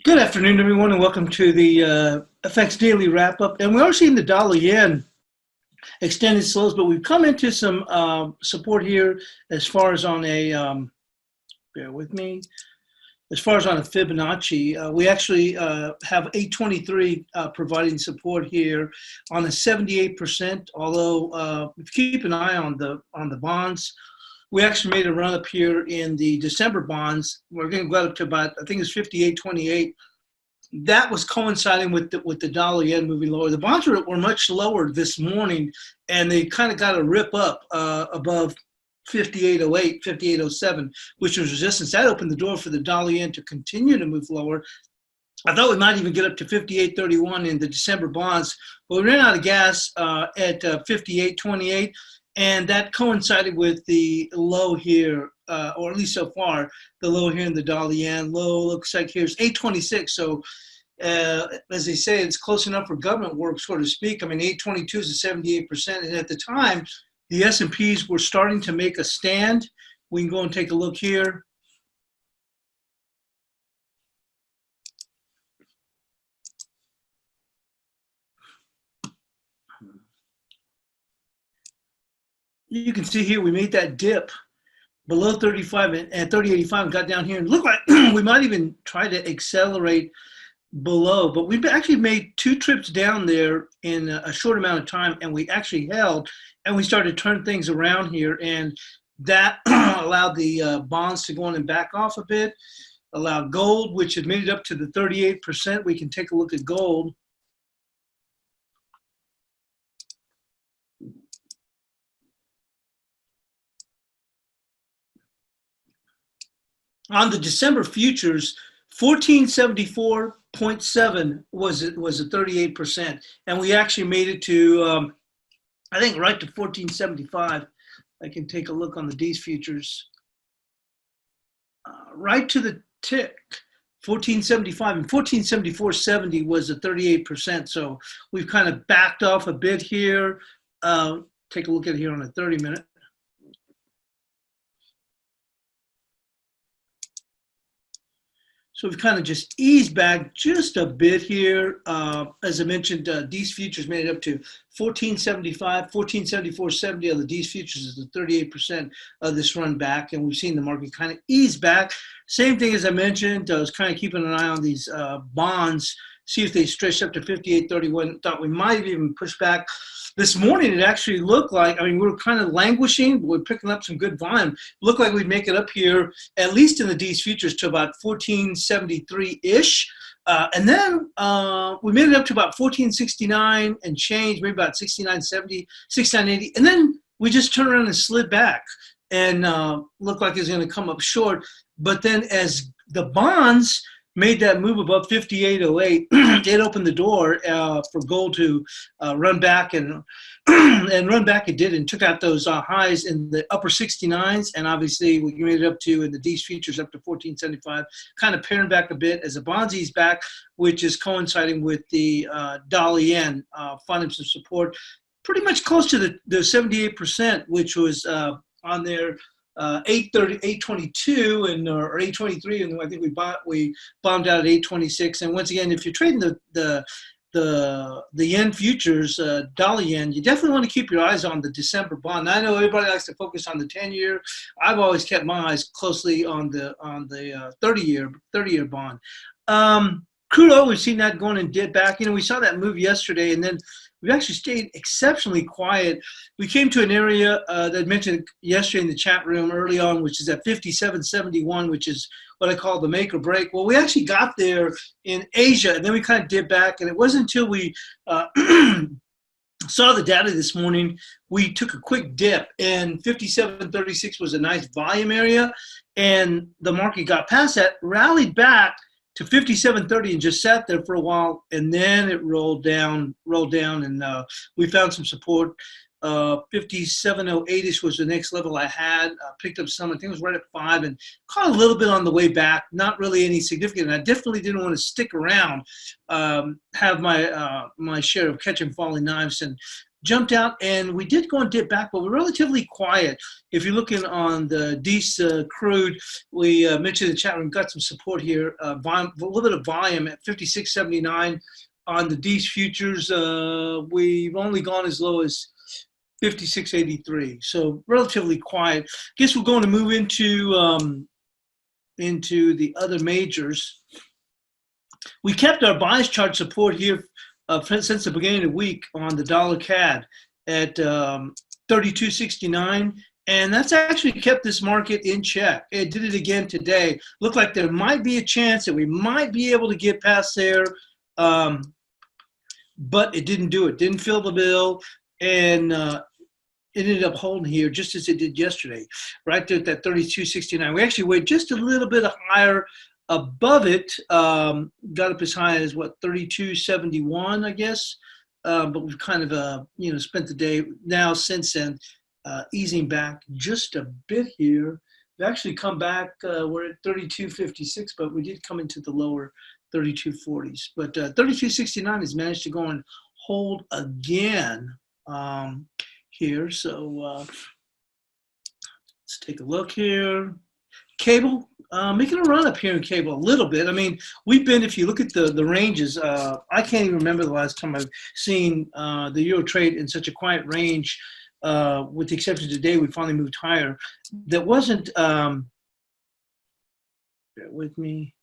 Good afternoon, everyone, and welcome to the FX Daily Wrap-Up. And we are seeing the dollar yen extended slows, but we've come into some support here as far as on a, bear with me, as far as on a Fibonacci. We actually have 823 providing support here on a 78%, although if you keep an eye on the bonds, we actually made a run up here in the December bonds. We're going to go up to about, I think it's 58.28. That was coinciding with the dollar yen moving lower. The bonds were much lower this morning, and they kind of got a rip up above 58.08, 58.07, which was resistance. That opened the door for the dollar yen to continue to move lower. I thought we might even get up to 58.31 in the December bonds, but we ran out of gas at 58.28. And that coincided with the low here, or at least so far, the low here in the dollar yen. Low looks like here's 826. So as they say, it's close enough for government work, so to speak. I mean, 822 is a 78%. And at the time, the S&Ps were starting to make a stand. We can go and take a look here. You can see here we made that dip below 35 and 30.85 got down here and looked like we might even try to accelerate below, but we've actually made two trips down there in a short amount of time, and we actually held and we started to turn things around here, and that allowed the bonds to go on and back off a bit, allowed gold, which had made it up to the 38%. We can take a look at gold. On the December futures, 1474.7 was a 38%, and we actually made it to I think right to 1475. I can take a look on the D's futures, right to the tick. 1475 and 1474.70 was a 38%. So we've kind of backed off a bit here. Take a look at it here on a 30-minute. So we've kind of just eased back just a bit here. As I mentioned, D's futures made it up to 1475, 1474.70 of the D's futures is the 38% of this run back, and we've seen the market kind of ease back. Same thing as I mentioned, I was kind of keeping an eye on these bonds, see if they stretch up to 58.31. Thought we might even push back. This morning, it actually looked like, I mean, we were kind of languishing, but we're picking up some good volume. Looked like we'd make it up here, at least in the D's futures, to about 1473-ish. And then we made it up to about 1469 and change, maybe about 69.70, 69.80. And then we just turned around and slid back and looked like it was going to come up short. But then as the bonds made that move above 58.08, it opened the door for gold to run back, and run back it did, and took out those highs in the upper 69s, and obviously we made it up to, in the D's futures, up to 1475, kind of paring back a bit as the bonds ease back, which is coinciding with the dollar yen finding some support, pretty much close to the 78%, which was on their 822 and or 823, and I think we bombed out at 826. And once again, if you're trading the yen futures, dollar yen, you definitely want to keep your eyes on the December bond. I know everybody likes to focus on the 10-year. I've always kept my eyes closely on the 30-year bond. Crude oil, we've seen that going and dip back. You know, we saw that move yesterday, and then we've actually stayed exceptionally quiet. We came to an area that I mentioned yesterday in the chat room early on, which is at 57.71, which is what I call the make or break. Well, we actually got there in Asia, and then we kind of dipped back, and it wasn't until we saw the data this morning, we took a quick dip, and 57.36 was a nice volume area, and the market got past that, rallied back to 57.30 and just sat there for a while, and then it rolled down, and we found some support. 57.08ish was the next level I had. Picked up some, I think it was right at 5, and caught a little bit on the way back. Not really any significant. And I definitely didn't want to stick around, have my share of catching falling knives, and jumped out, and we did go and dip back, but we're relatively quiet. If you're looking on the DEES crude, we mentioned in the chat room, got some support here, a little bit of volume at 56.79. On the DEES futures, we've only gone as low as 56.83, so relatively quiet. Guess we're going to move into the other majors. We kept our bias chart support here since the beginning of the week on the dollar CAD at 32.69, and that's actually kept this market in check. It did it again today. Looked like there might be a chance that we might be able to get past there, but it didn't do it. Didn't fill the bill, and it ended up holding here just as it did yesterday, right there at that 32.69. We actually went just a little bit higher above it, got up as high as what, 32.71, I guess. But we've kind of spent the day now since then easing back just a bit here. We've actually come back. We're at 32.56, but we did come into the lower 32.40s. But 32.69 has managed to go and hold again here. So let's take a look here. Cable, making a run up here in cable a little bit. I mean, we've been, if you look at the ranges, I can't even remember the last time I've seen the euro trade in such a quiet range, with the exception of today, we finally moved higher. That wasn't, bear with me,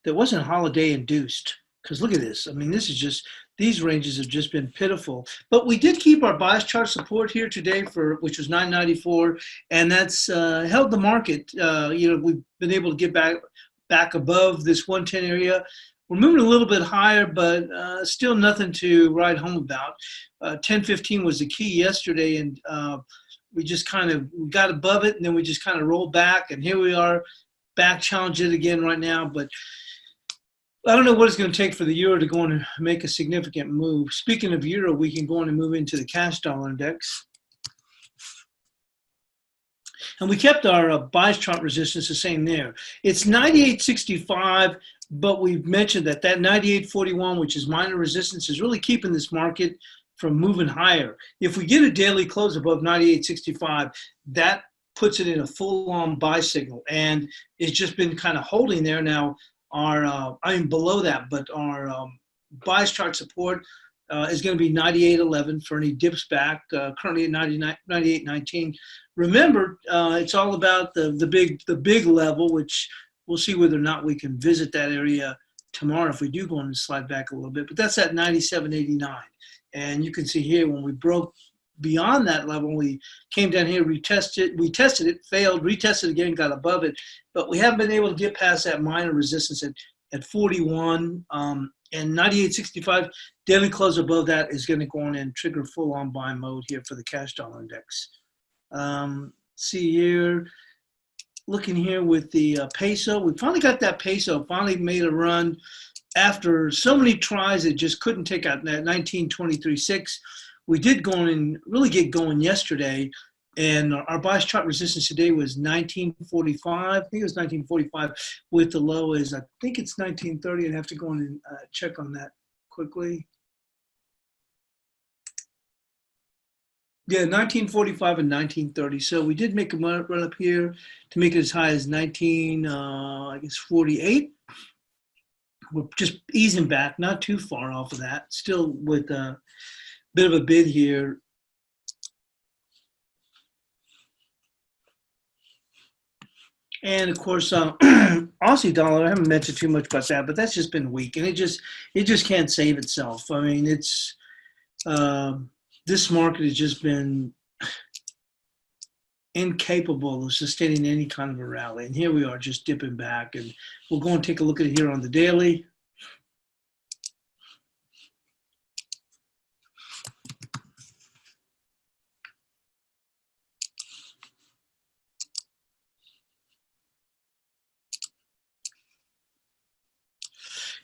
that wasn't holiday induced. Because look at this. I mean, this is just, these ranges have just been pitiful. But we did keep our bias chart support here today, which was 994, and that's held the market. We've been able to get back above this 110 area. We're moving a little bit higher, but still nothing to write home about. 1015 was the key yesterday, and we just kind of got above it, and then we just kind of rolled back, and here we are, back challenge it again right now. But I don't know what it's going to take for the euro to go and make a significant move. Speaking of euro, we can go on and move into the cash dollar index. And we kept our bias chart resistance the same there. It's 98.65, but we've mentioned that 98.41, which is minor resistance, is really keeping this market from moving higher. If we get a daily close above 98.65, that puts it in a full-on buy signal. And it's just been kind of holding there now. Below that, but our bias chart support is going to be 98.11 for any dips back, currently at 98.19. Remember, it's all about the big level, which we'll see whether or not we can visit that area tomorrow if we do go on and slide back a little bit. But that's at 97.89. And you can see here when we broke beyond that level, we came down here, we tested it, failed, retested again, got above it, but we haven't been able to get past that minor resistance at 41, and 98.65 daily close above that is going to go on and trigger full-on buy mode here for the cash dollar index. See here, looking here with the peso, we finally got that peso, finally made a run after so many tries, it just couldn't take out that 19.23.6. We did go on and really get going yesterday, and our bias chart resistance today was 19.45. I think it was 19.45 with the low is, I think it's 19.30. I'd have to go on and check on that quickly. Yeah, 19.45 and 19.30. So we did make a run up here to make it as high as 48. We're just easing back, not too far off of that, still with a bit of a bid here. And of course, Aussie dollar, I haven't mentioned too much about that, but that's just been weak, and it just can't save itself. I mean, it's this market has just been incapable of sustaining any kind of a rally. And here we are just dipping back, and we'll go and take a look at it here on the daily.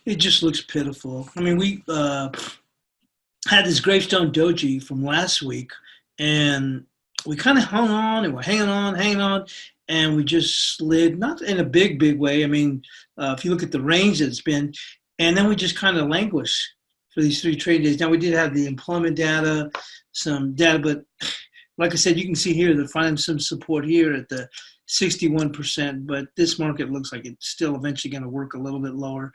It just looks pitiful. I mean, we had this gravestone doji from last week, and we kind of hung on, and we're hanging on, and we just slid, not in a big way. I mean, if you look at the range that it's been, and then we just kind of languish. for these 3 trade days. Now, we did have the employment data, some data, but like I said, you can see here they're finding some support here at the 61%, but this market looks like it's still eventually going to work a little bit lower,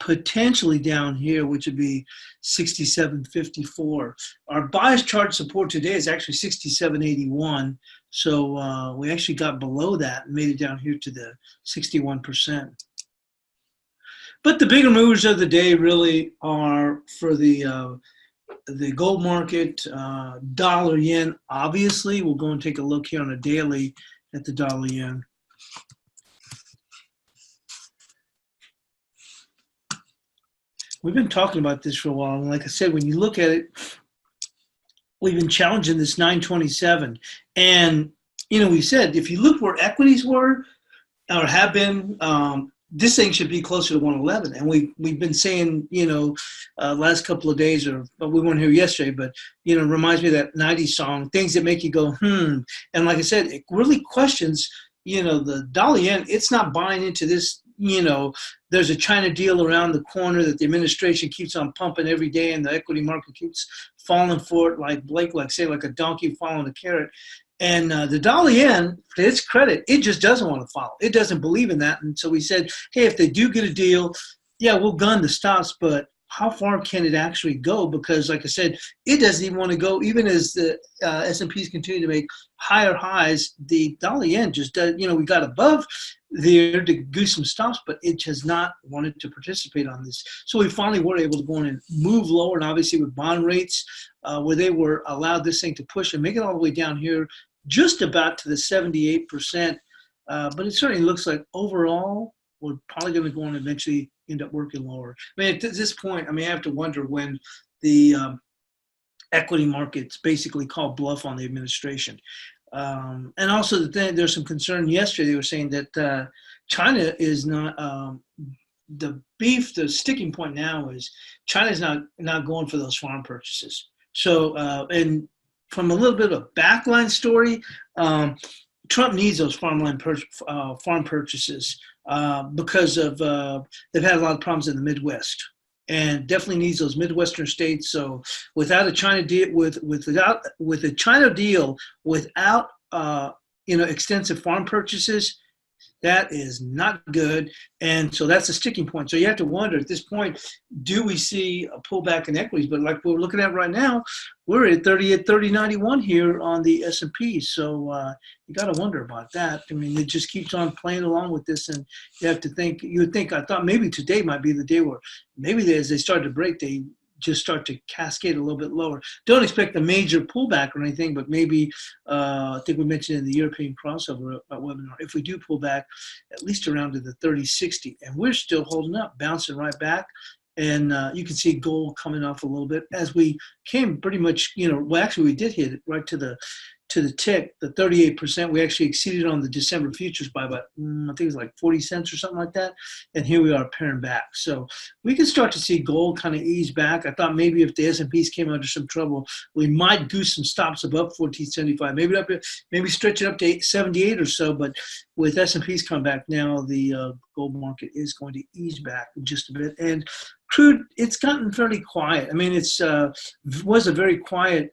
potentially down here, which would be 67.54. Our bias chart support today is actually 67.81. So we actually got below that and made it down here to the 61%. But the bigger movers of the day really are for the gold market, dollar yen. Obviously, we'll go and take a look here on a daily at the dollar yen. We've been talking about this for a while, and like I said, when you look at it, we've been challenging this 927. And, you know, we said if you look where equities were or have been, this thing should be closer to 111. And we've been saying, you know, last couple of days, but we weren't here yesterday, but, you know, it reminds me of that 90s song, things that make you go, And like I said, it really questions, you know, the dollar yen. It's not buying into this, you know, there's a China deal around the corner that the administration keeps on pumping every day, and the equity market keeps falling for it like Blake, like a donkey following a carrot. And the dollar yen, to its credit, it just doesn't want to follow. It doesn't believe in that. And so we said, hey, if they do get a deal, yeah, we'll gun the stops, but how far can it actually go? Because, like I said, it doesn't even want to go. Even as the S&Ps continue to make higher highs, the dollar yen just does, you know, we got above there to goose some stops, but it has not wanted to participate on this. So we finally were able to go in and move lower, and obviously with bond rates, where they were allowed this thing to push and make it all the way down here, just about to the 78%. But it certainly looks like overall, we're probably going to go and eventually end up working lower. I mean, at this point, I mean, I have to wonder when the equity markets basically call bluff on the administration. And also, there's some concern yesterday. They were saying that China is not the sticking point now is China's not going for those farm purchases. So, and from a little bit of a backline story, Trump needs those farm purchases because of they've had a lot of problems in the Midwest, and definitely needs those Midwestern states. So without a China deal, with a China deal without you know, extensive farm purchases, that is not good. And so that's a sticking point. So you have to wonder at this point, do we see a pullback in equities? But like we're looking at right now, we're at 30.91 here on the S&P. So you got to wonder about that. I mean, it just keeps on playing along with this, and you have to think. You would think, I thought maybe today might be the day where maybe as they start to break, they just start to cascade a little bit lower. Don't expect a major pullback or anything, but maybe I think we mentioned in the European crossover webinar, if we do pull back at least around to the 30.60, and we're still holding up, bouncing right back. And you can see gold coming off a little bit as we came pretty much, you know, well, actually we did hit it right to the tick, the 38%. We actually exceeded on the December futures by about, I think it was like 40 cents or something like that. And here we are paring back. So we can start to see gold kind of ease back. I thought maybe if the S&Ps came under some trouble, we might goose some stops above 1475, maybe stretch it up to 78 or so. But with S&Ps come back now, the gold market is going to ease back just a bit. And crude, it's gotten fairly quiet. I mean, it's was a very quiet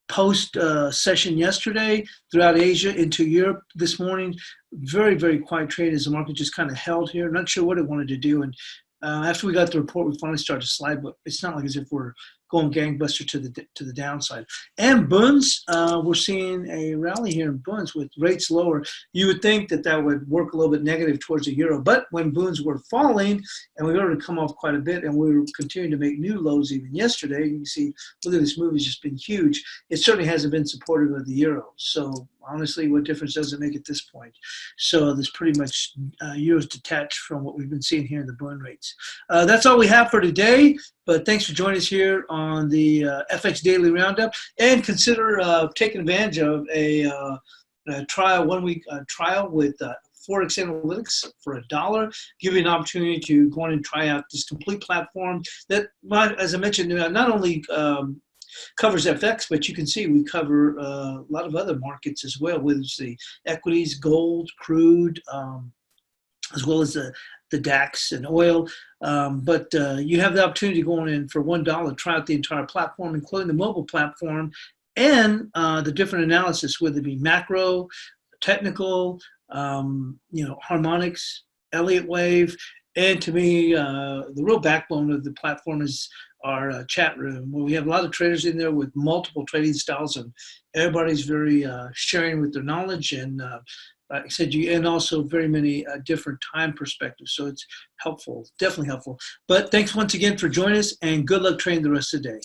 post session yesterday throughout Asia into Europe this morning. Very, very quiet trade as the market just kind of held here. Not sure what it wanted to do. And after we got the report, we finally started to slide, but it's not like as if we're going gangbuster to the downside. And bunds, we're seeing a rally here in bunds with rates lower. You would think that would work a little bit negative towards the euro, but when bunds were falling, and we've already come off quite a bit, and we were continuing to make new lows even yesterday. You can see, look at this move, has just been huge. It certainly hasn't been supportive of the euro. So honestly, what difference does it make at this point? So there's pretty much euros detached from what we've been seeing here in the bond rates. That's all we have for today, but thanks for joining us here on the FX Daily Roundup, and consider taking advantage of a trial, 1 week trial with ForexAnalytix for $1. Give you an opportunity to go on and try out this complete platform that, as I mentioned, not only covers FX, but you can see we cover a lot of other markets as well, whether it's the equities, gold, crude, as well as the the DAX and oil. But you have the opportunity to go in for $1, try out the entire platform, including the mobile platform and the different analysis, whether it be macro, technical, harmonics, Elliott wave. And to me, the real backbone of the platform is our chat room, where we have a lot of traders in there with multiple trading styles, and everybody's very sharing with their knowledge. And like I said, and also very many different time perspectives. So it's helpful, definitely helpful. But thanks once again for joining us, and good luck trading the rest of the day.